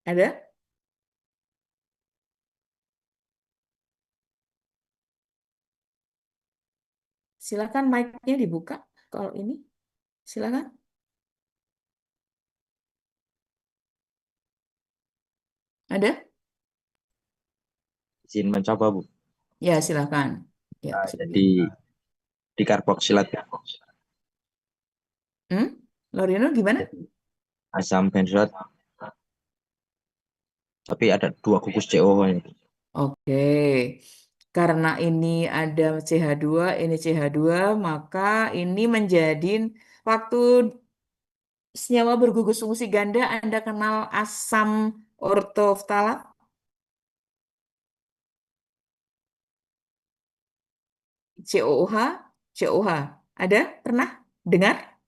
Ada? Silakan mic-nya dibuka. Kalau ini, silakan. Ada? Izin mencoba, Bu. Ya, silakan. Ya, Jadi di karboksilat, Lorino gimana? jadi asam benzoat, tapi ada 2 gugus CO ini. Oke. Karena ini ada CH2, ini CH2, maka ini menjadi waktu senyawa bergugus fungsi ganda, Anda kenal asam ortoftalat? COOH? COH. Ada? Pernah dengar?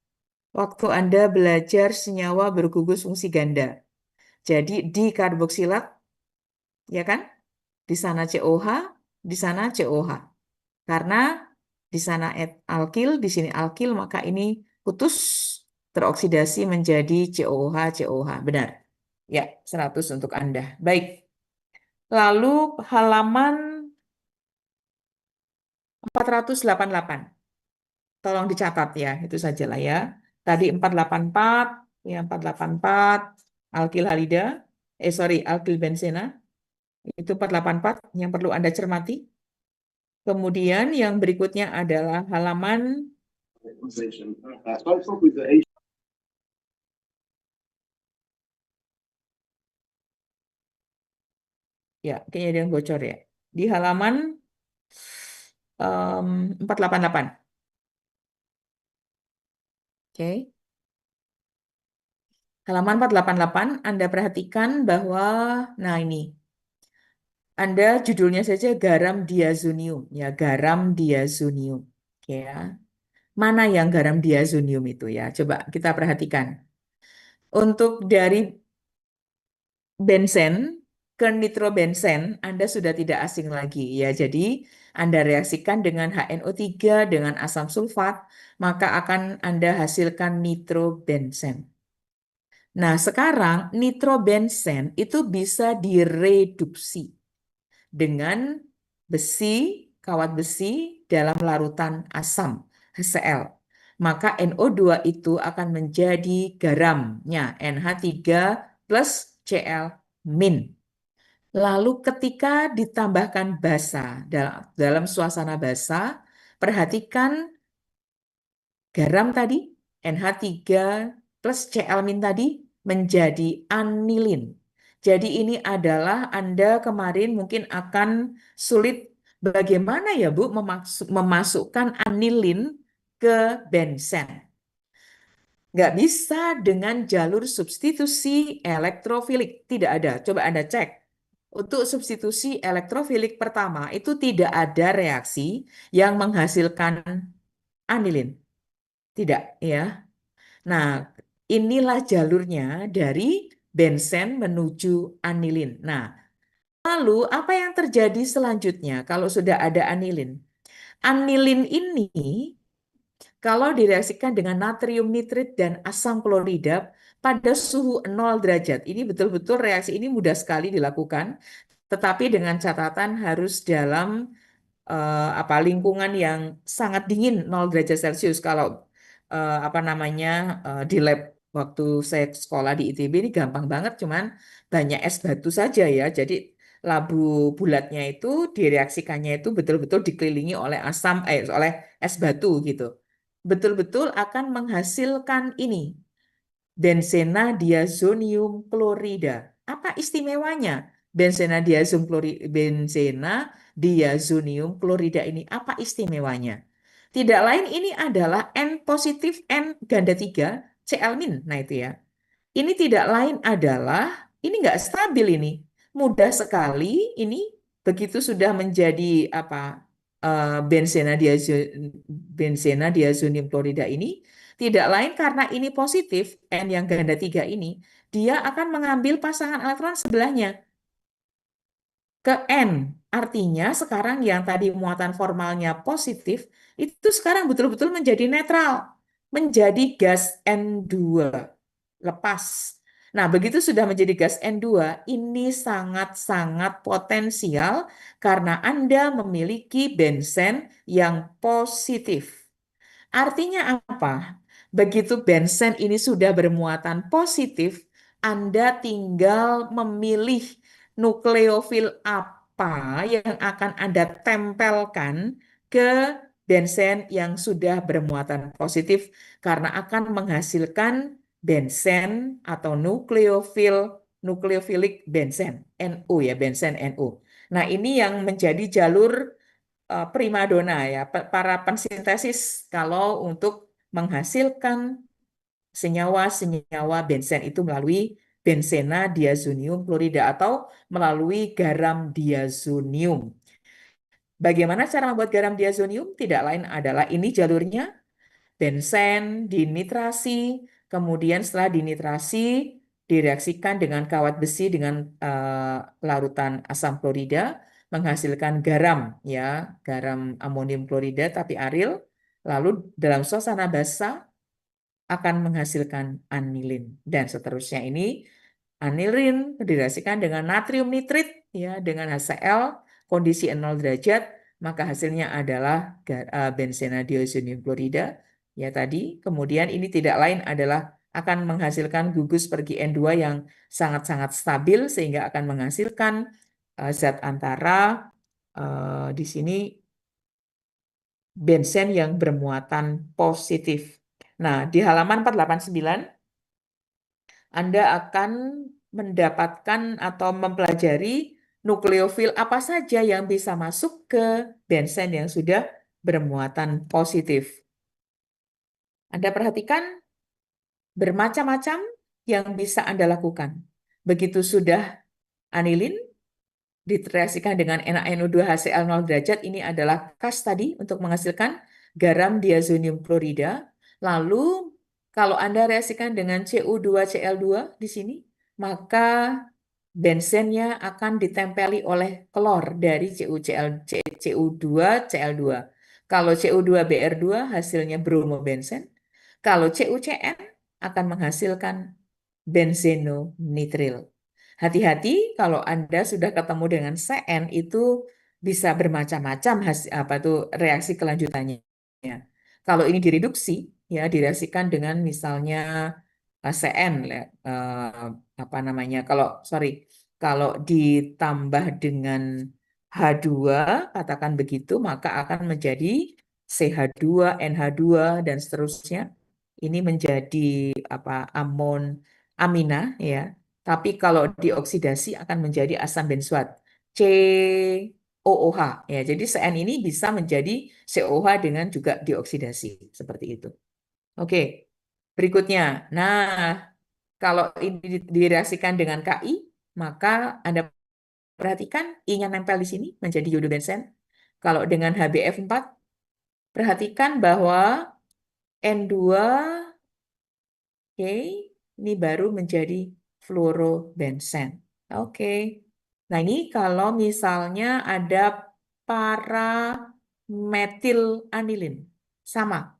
Waktu Anda belajar senyawa bergugus fungsi ganda. Jadi di karboksilat, ya kan? Di sana COH, di sana COH. Karena di sana alkil, di sini alkil, maka ini putus teroksidasi menjadi COH, COH. Benar. Ya, 100 untuk Anda. Baik. Lalu halaman 488. Tolong dicatat ya, itu sajalah ya. Tadi 484, ya 484, alkil halida, sorry, alkil benzena, itu 484 yang perlu Anda cermati. Kemudian yang berikutnya adalah halaman ya, kayaknya ada yang bocor ya. Di halaman 488. Oke. Halaman 488, Anda perhatikan bahwa, nah ini, Anda judulnya saja garam diazonium, ya garam diazonium. Oke ya. Mana yang garam diazonium itu ya? Coba kita perhatikan. Untuk dari benzen ke nitrobenzen, Anda sudah tidak asing lagi ya. Jadi Anda reaksikan dengan HNO3 dengan asam sulfat, maka akan Anda hasilkan nitrobenzen. Nah, sekarang nitrobenzen itu bisa direduksi dengan besi, kawat besi dalam larutan asam HCl. Maka NO2 itu akan menjadi garamnya NH3 plus Cl min. Lalu ketika ditambahkan basa dalam suasana basa, perhatikan garam tadi NH3 plus Cl- tadi menjadi anilin. Jadi ini adalah Anda kemarin mungkin akan sulit bagaimana ya Bu memasukkan anilin ke benzen. Nggak bisa dengan jalur substitusi elektrofilik. Tidak ada. Coba Anda cek. Untuk substitusi elektrofilik pertama itu tidak ada reaksi yang menghasilkan anilin. Tidak, ya. Nah, inilah jalurnya dari benzen menuju anilin. Nah, lalu apa yang terjadi selanjutnya kalau sudah ada anilin? Anilin ini kalau direaksikan dengan natrium nitrit dan asam klorida pada suhu 0 derajat. Ini betul-betul reaksi ini mudah sekali dilakukan, tetapi dengan catatan harus dalam apa lingkungan yang sangat dingin 0 derajat Celcius. Kalau apa namanya di lab waktu saya sekolah di ITB ini gampang banget, cuman banyak es batu saja ya. Jadi labu bulatnya itu direaksikannya itu betul-betul dikelilingi oleh oleh es batu gitu. Betul-betul akan menghasilkan ini benzena diazonium klorida. Apa istimewanya? Benzena diazonium klorida ini apa istimewanya? Tidak lain ini adalah N positif N ganda 3 Cl-. Nah itu ya. Ini tidak lain adalah ini nggak stabil ini. Mudah sekali ini begitu sudah menjadi apa benzena diazonium klorida ini tidak lain karena ini positif N yang ganda 3 ini dia akan mengambil pasangan elektron sebelahnya ke N. Artinya sekarang yang tadi muatan formalnya positif itu sekarang betul-betul menjadi netral, menjadi gas N2 lepas. Nah, begitu sudah menjadi gas N2, ini sangat-sangat potensial karena Anda memiliki benzen yang positif. Artinya apa? Begitu benzen ini sudah bermuatan positif, Anda tinggal memilih nukleofil apa yang akan Anda tempelkan ke benzen yang sudah bermuatan positif karena akan menghasilkan benzen atau nukleofilik benzen, NO ya, benzen NO. Nah, ini yang menjadi jalur primadona ya, para pensintesis kalau untuk menghasilkan senyawa-senyawa benzen itu melalui benzena diazonium klorida atau melalui garam diazonium. Bagaimana cara membuat garam diazonium? Tidak lain adalah ini jalurnya, benzen dinitrasi, kemudian setelah dinitrasi direaksikan dengan kawat besi dengan larutan asam klorida menghasilkan garam ya, garam amonium klorida tapi aril. Lalu dalam suasana basah akan menghasilkan anilin dan seterusnya. Ini anilin direaksikan dengan natrium nitrit ya dengan HCl kondisi 0 derajat maka hasilnya adalah benzena diazonium klorida ya tadi. Kemudian ini tidak lain adalah akan menghasilkan gugus pergi N2 yang sangat-sangat stabil sehingga akan menghasilkan zat antara di sini benzen yang bermuatan positif. Nah, di halaman 489 Anda akan mendapatkan atau mempelajari nukleofil apa saja yang bisa masuk ke benzen yang sudah bermuatan positif. Anda perhatikan bermacam-macam yang bisa Anda lakukan. Begitu sudah anilin direaksikan dengan NaNO2HCl 0 derajat, ini adalah kas tadi untuk menghasilkan garam diazonium klorida. Lalu kalau Anda reaksikan dengan Cu2Cl2 di sini, maka benzennya akan ditempeli oleh klor dari Cu2Cl2. Kalau Cu2Br2 hasilnya bromobenzen. Kalau CuCN akan menghasilkan benzenonitril. Hati-hati kalau Anda sudah ketemu dengan CN itu bisa bermacam-macam apa tuh reaksi kelanjutannya. Kalau ini direduksi ya direaksikan dengan misalnya CN apa namanya kalau ditambah dengan H2 katakan begitu maka akan menjadi CH2, NH2 dan seterusnya. Ini menjadi apa amina ya. Tapi kalau dioksidasi akan menjadi asam benzoat COOH ya. Jadi CN ini bisa menjadi COH dengan juga dioksidasi seperti itu. Oke. Berikutnya. Nah, kalau ini direaksikan dengan Ki, maka Anda perhatikan I-nya nempel di sini menjadi iodobenzen. Kalau dengan HBF4 perhatikan bahwa N2 oke, ini baru menjadi fluorobenzen. Oke. Nah, ini kalau misalnya ada para metilanilin. Sama.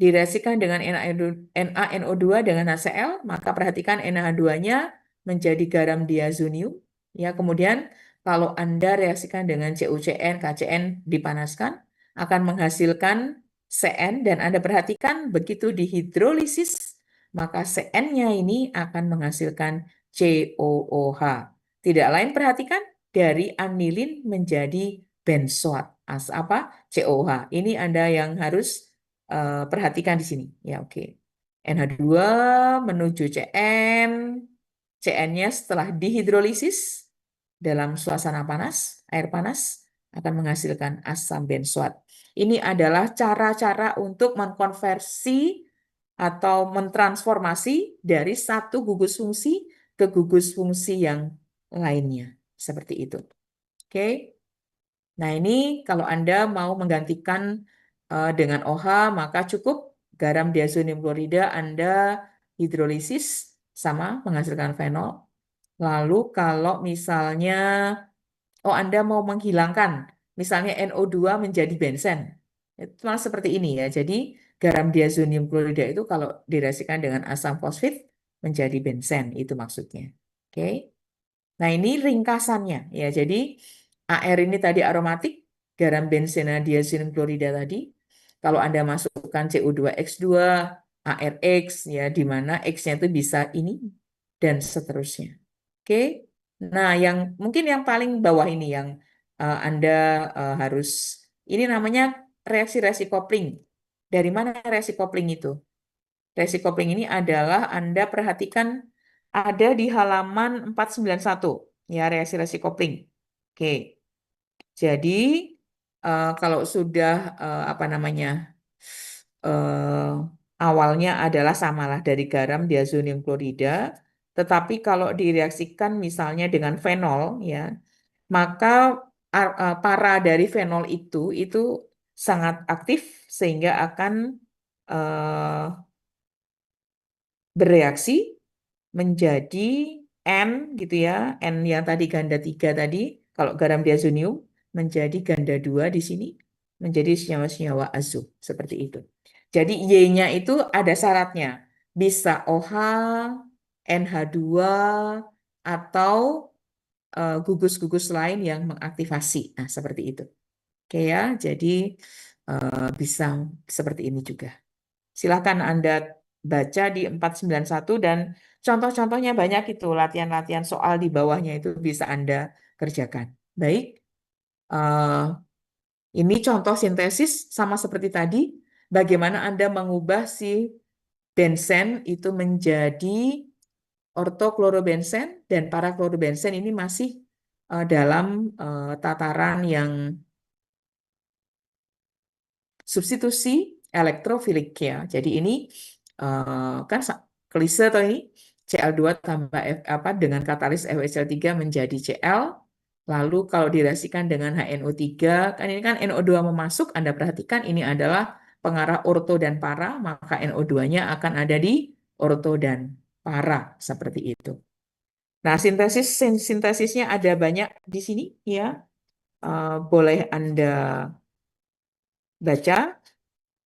Direaksikan dengan NaNO2 dengan HCl, maka perhatikan NH2-nya menjadi garam diazonium. Ya, kemudian kalau Anda reaksikan dengan CuCN, KCN dipanaskan, akan menghasilkan CN dan Anda perhatikan begitu dihidrolisis, maka CN-nya ini akan menghasilkan COOH. Tidak lain perhatikan dari anilin menjadi benzoat. Apa? COH. Ini Anda yang harus perhatikan di sini. Ya, oke. NH2 menuju CN. CN-nya setelah dihidrolisis dalam suasana panas, air panas, akan menghasilkan asam benzoat. Ini adalah cara-cara untuk mengkonversi atau mentransformasi dari satu gugus fungsi ke gugus fungsi yang lainnya. Seperti itu. Oke. Nah, ini kalau Anda mau menggantikan dengan OH, maka cukup garam diazonium klorida Anda hidrolisis sama menghasilkan fenol. Lalu kalau misalnya Anda mau menghilangkan misalnya NO2 menjadi benzen. Itu malah seperti ini ya. Jadi garam diazonium klorida itu kalau direaksikan dengan asam fosfit menjadi benzen, itu maksudnya. Oke. Nah, ini ringkasannya ya. Jadi AR ini tadi aromatik, garam benzena diazinon klorida tadi. Kalau Anda masukkan CO2X2, ARX ya, di mana X-nya itu bisa ini dan seterusnya. Oke. Nah, yang mungkin yang paling bawah ini yang Anda harus, ini namanya reaksi-reaksi kopling. Dari mana reaksi kopling itu? Reaksi kopling ini adalah Anda perhatikan ada di halaman 491 ya, reaksi-reaksi kopling. Oke. Jadi kalau sudah apa namanya eh, awalnya adalah samalah dari garam diazonium klorida, tetapi kalau direaksikan misalnya dengan fenol ya, maka para dari fenol itu sangat aktif sehingga akan eh, bereaksi menjadi N gitu ya, N yang tadi ganda 3 tadi, kalau garam diazonium menjadi ganda 2 di sini, menjadi senyawa-senyawa azo, seperti itu. Jadi Y-nya itu ada syaratnya, bisa OH, NH2, atau gugus-gugus lain yang mengaktifasi. Nah, seperti itu. Oke ya, jadi bisa seperti ini juga. Silakan Anda baca di 491 dan contoh-contohnya banyak itu, latihan-latihan soal di bawahnya itu bisa Anda kerjakan. Baik, eh, ini contoh sintesis sama seperti tadi, bagaimana Anda mengubah si benzen itu menjadi ortoklorobenzen dan paraklorobenzen ini masih dalam tataran yang substitusi elektrofilik ya. Jadi ini kan klise atau ini Cl2 tambah apa dengan katalis FeCl3 menjadi Cl. Lalu kalau direaksikan dengan HNO3, kan ini kan NO2 memasuk, Anda perhatikan ini adalah pengarah orto dan para, maka NO2-nya akan ada di orto dan para seperti itu. Nah, sintesisnya ada banyak di sini ya. Boleh Anda baca.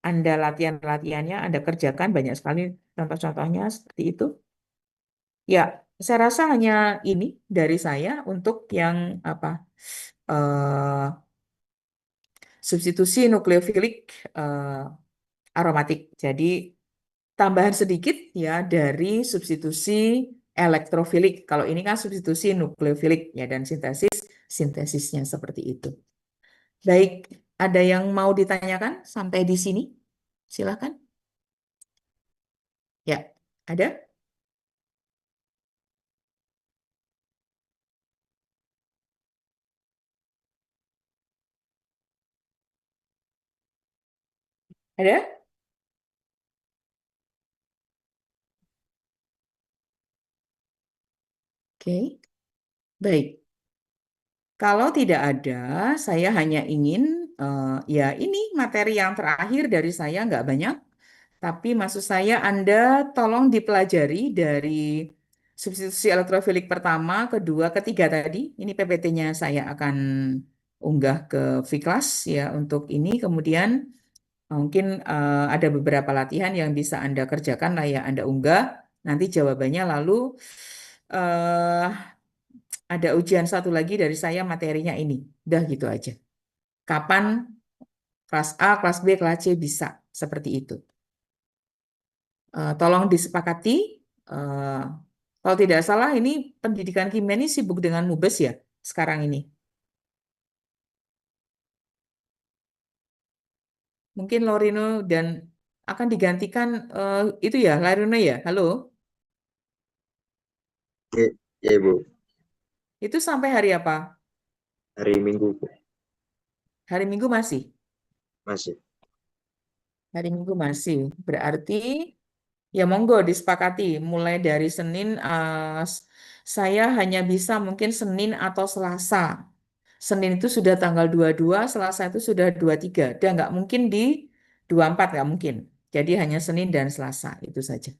Anda latihan-latihannya, Anda kerjakan banyak sekali contoh-contohnya seperti itu. Ya, saya rasa hanya ini dari saya untuk yang apa substitusi nukleofilik aromatik. Jadi tambahan sedikit ya dari substitusi elektrofilik. Kalau ini kan substitusi nukleofilik ya, dan sintesisnya seperti itu. Baik, ada yang mau ditanyakan sampai di sini? Silakan. Ya, ada? Ada? Oke, baik. Kalau tidak ada, saya hanya ingin ya ini materi yang terakhir dari saya nggak banyak, tapi maksud saya Anda tolong dipelajari dari substitusi elektrofilik pertama, kedua, ketiga tadi. Ini PPT-nya saya akan unggah ke Vklas ya untuk ini. Kemudian mungkin ada beberapa latihan yang bisa Anda kerjakan lah ya, Anda unggah. Nanti jawabannya lalu eh, ada ujian satu lagi dari saya, materinya ini. Udah gitu aja. Kapan kelas A, kelas B, kelas C bisa seperti itu. Tolong disepakati. eh, Kalau tidak salah ini pendidikan kimia ini sibuk dengan MUBES ya sekarang ini. Mungkin Lorino dan akan digantikan itu ya, Lorino ya. Halo. Ya, ya Ibu, Itu sampai hari apa? hari Minggu Bu. Hari Minggu masih. Masih. Hari Minggu masih. Berarti ya monggo disepakati mulai dari Senin saya hanya bisa mungkin Senin atau Selasa. Senin itu sudah tanggal 22, Selasa itu sudah 23. Dan nggak mungkin di 24, nggak mungkin. Jadi hanya Senin dan Selasa itu saja.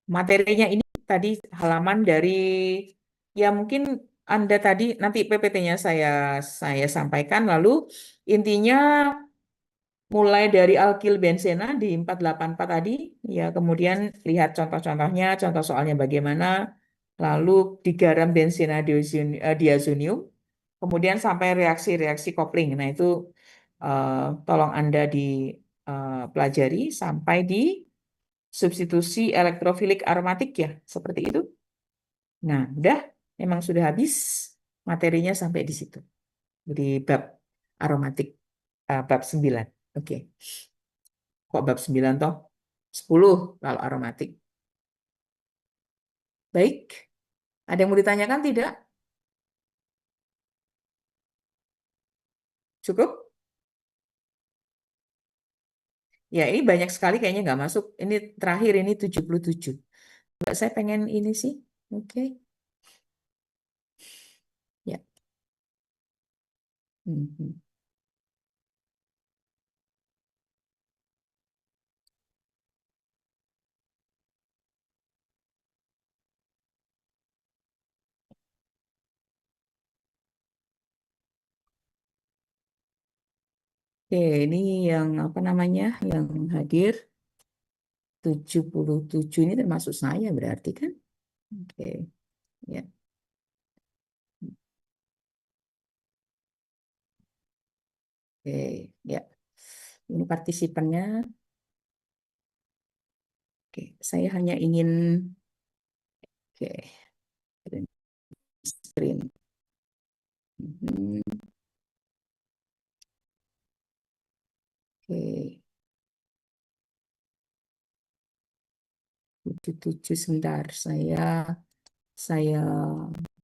Materinya ini tadi halaman dari ya mungkin Anda tadi nanti PPT-nya saya sampaikan, lalu intinya mulai dari alkil benzena di 484 tadi, ya kemudian lihat contoh-contohnya, contoh soalnya bagaimana, lalu di garam benzena diazonium, kemudian sampai reaksi-reaksi kopling. Nah itu eh, tolong Anda dipelajari sampai di substitusi elektrofilik aromatik ya, seperti itu. Nah, udah, memang sudah habis materinya sampai di situ. Di bab aromatik, bab 9. Oke. Kok bab 9 toh? 10 kalau aromatik. Baik. Ada yang mau ditanyakan tidak? Cukup? Ya, ini banyak sekali kayaknya nggak masuk. Ini terakhir ini 77. Mbak, saya pengen ini sih. Oke. Ya. Mhm. Oke, ini yang apa namanya? Yang hadir 77 ini termasuk saya berarti kan? Oke. Ya. Oke, ya. Ini partisipannya. Oke, saya hanya ingin oke, screen. Mhm. Oke, 77 sebentar. Saya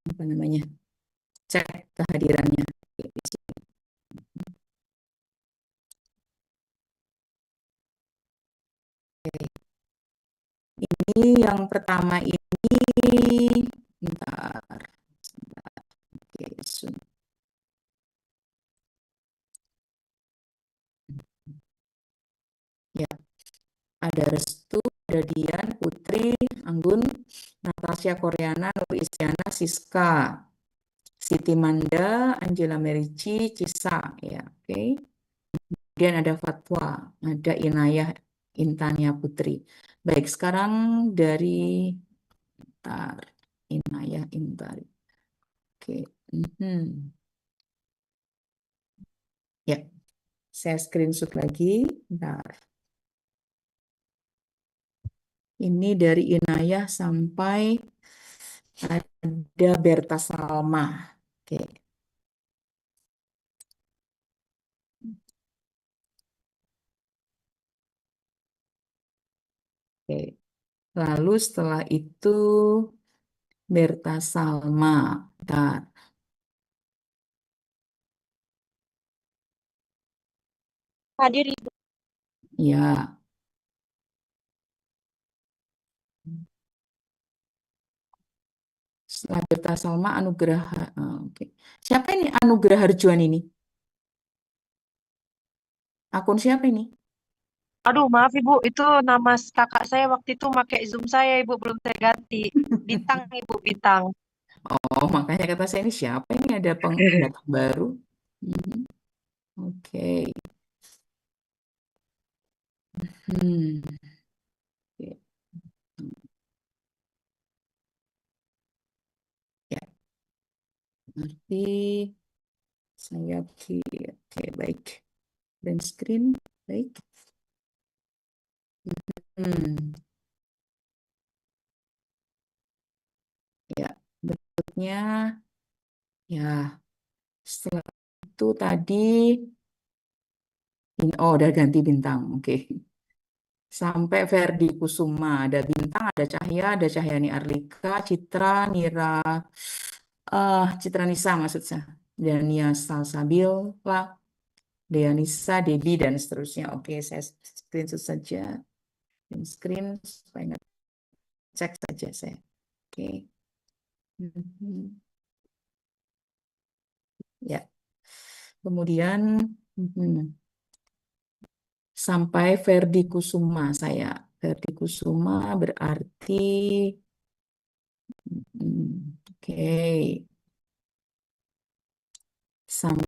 apa namanya? Cek kehadirannya. Oke, di sini. Oke. Ini yang pertama ini bentar. Sebentar. Oke, ya, ada Restu, ada Dian, Putri, Anggun, Natasha Koreana, Nur Isyana, Siska, Siti Manda, Angela Merici, Cisa, ya, oke. Kemudian ada Fatwa, ada Inayah, Intania Putri. Baik, sekarang dari Tar, Inayah, Intar. Oke. Mhm. Ya, saya screenshot lagi. Bentar. Ini dari Inayah sampai ada Berta Salma. Oke. Oke. Lalu setelah itu Berta Salma. Bentar. Hadir Ibu. Ya. Setelah Berta Salma, Anugraha. Oke. Siapa ini Anugrah Harjuan ini? Akun siapa ini? Aduh, maaf Ibu, itu nama kakak saya waktu itu pakai Zoom saya, Ibu belum saya ganti. Bintang Ibu, Bintang. Oh, makanya kata saya ini siapa ini ada pendatang baru. Mhm. Oke. Hmm. Oke. Ya, berarti saya oke, baik. Dan screen, baik. Hmm. Ya, berikutnya ya setelah itu tadi oh udah ganti bintang. Oke. Sampai Ferdi Kusuma, ada bintang, ada Cahya, ada Cahyani Arlika, Citra, Nira, Citra Nisa maksud saya, Dania Salsabila, Deanissa, Debi, dan seterusnya. Oke, saya screenshot saja. Screen supaya nggak cek saja saya. Oke. Mhm. Ya. Kemudian sampai Ferdi Kusuma saya. Ferdi Kusuma berarti oke. Sampai